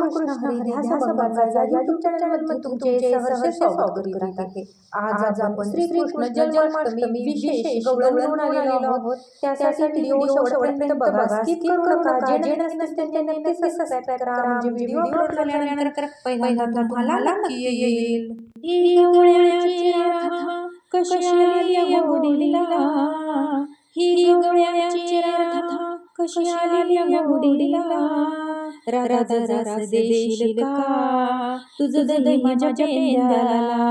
कृष्ण हरी ध्यास बंगाचा या यूट्यूब चॅनलमध्ये तुमचे सहर्ष स्वागत करीत आहे। आज आपण श्रीकृष्ण जन्माष्टमी विशेष गवळण घेऊन आलेलो आहोत। त्यासाठी व्हिडिओ शेवटपर्यंत बघा, स्किप करू नका। जे नवीन असतील त्यांनी नक्की सबस्क्राइब करा, म्हणजे व्हिडिओ अपलोड झाल्यानंतर पहिल्यांदा तुम्हाला नक्की येईल। ही गवळ्याची राधा कशी आली गोडीला, ही गवळ्याची राधा कशी आली गोडीला। राधा जरास देशील का तुझं दही माझ्या पेंद्याला,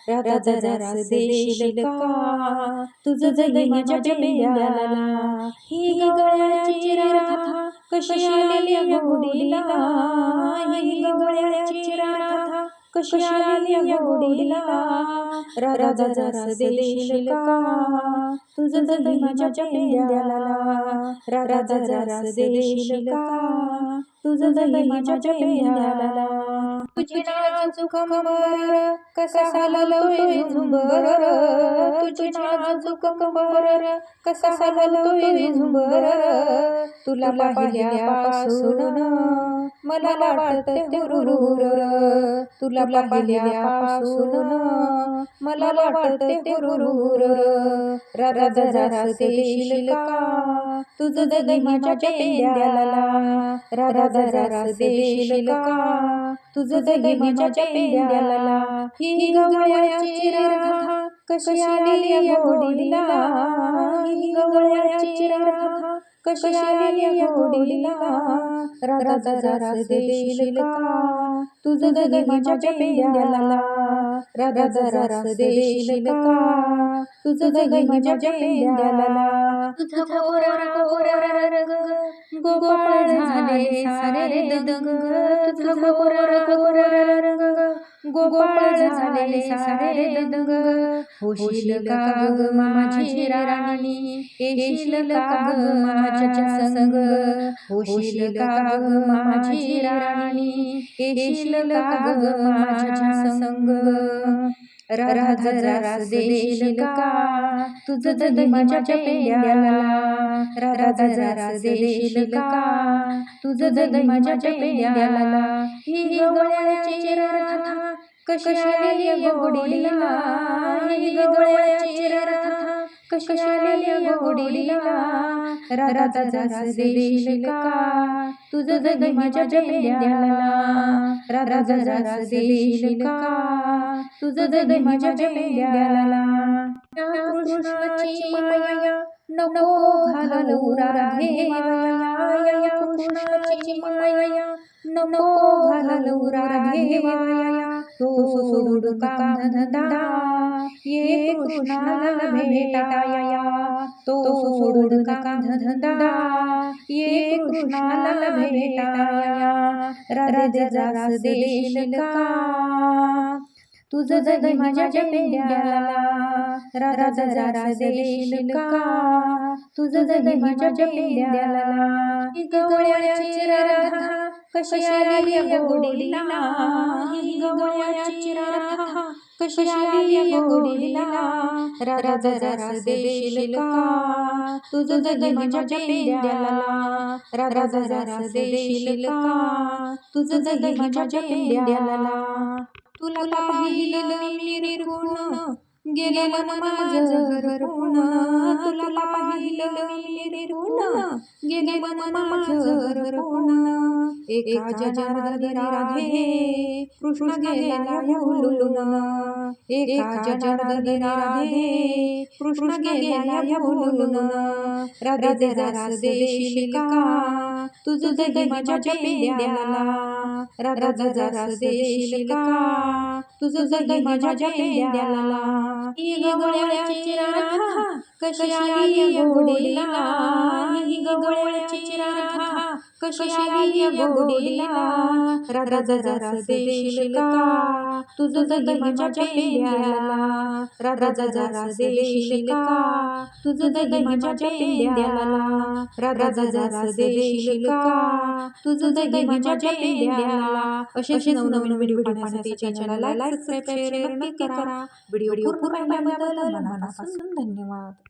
राधा जरास देशील का तुझं दही माझ्या पेंद्याला। ही गवळ्याची राधा कशी आली गोडीला, ही गवळ्याची राधा कशी आली गोडीला। राधा जरास देशील का तुझं दही माझ्या पेंद्याला, राधा जरास देशील का तुझं दही माझ्या पेंद्याला। तुझी नाजूक कंबर कसा हलतोय झुंबर, तुझी नाजूक कंबर कसा हलतोय झुंबर। तुला पाहिल्यापासून मला वाटते हुरहुर, तुला पाहिल्यापासून मला वाटते हुरहुर। राधा जरास देशील का तुझं दही माझ्या पेंद्याला, राधा जरास देशील का तुझं दही माझ्या पेंद्याला। ही गवळ्याची राधा कशी आली गोडीला, ही गवळ्याची राधा कशी आली गोडीला। राधा जरास देशील का तुझं दही माझ्या पेंद्याला, राधा जरास देशील का तुझं दही माझ्या पेंद्याला। तुझा गोरा गोरा रंग गोपाळ झाले सारे दंग, तुझा गोरा गोरा रंग गोपाळ झाले सारे दंग। होशील का ग माझी राणी, येशील का ग माझ्या संग, होशील का ग माझी राणी, येशील का ग माझ्या संग। राधा जरास देशील का तुझं दही माझ्या पेंद्याला, राधा जरास देशील का तुझं दही माझ्या पेंद्याला। ही गवळ्याची राधा कशी आली गोडीला, ही गवळ्याची राधा कशी आली गोडीला। राधा जरास देशील का तुझं दही माझ्या पेंद्याला, राधा जरास देशील का तुझं दही माझ्या पेंद्याला। कृष्णाची माया नको घालवू राधे माया, कृष्णाची माया नको घालवू राधे माया। तो सोडून काम धंदा ये कृष्णाला भेटाया, तो सोडून काम धंदा ये कृष्णाला भेटाया। राधे जरास देशील का तुझं दही माझ्या पेंद्याला, राधा जरास देशील का तुझं दही माझ्या पेंद्याला। ही गवळ्याची राधा कशी आली गोडीला, ही गवळ्याची राधा कशी आली गोडीला। राधा जरास देशील का तुझं दही माझ्या पेंद्याला, राधा जरास देशील का तुझं दही माझ्या पेंद्याला। तुला पाहिलं मी निरखून गेलं मन माझं हरपून, तुला पाहिलं मी निरखून गेलं मन माझं हरपून। एका जनार्दनी राधे कृष्ण गेला भुलून, एका जनार्दनी राधे कृष्ण गेला भुलून। राधा जरास देशील का तुझं दही माझ्या पेंद्याला, राधा जरास देशील का तुझं दही माझ्या पेंद्याला। ही गवळ्याची राधा कशी आली गोडीला, ही गवळ्याची राधा कशी आली गोडीला। राधा जरास देशील का तुझं दही माझ्या पेंद्याला, राधा जरास देशील का तुझं दही माझ्या पेंद्याला। राधा जरास देशील का तुझं दही माझ्या पेंद्याला। असेच नवनवीन व्हिडिओ पाहण्यासाठी चॅनलला लाईक, सबस्क्राइब, शेअर नक्की करा। व्हिडिओ पूर्ण पाहिल्याबद्दल मनापासून धन्यवाद।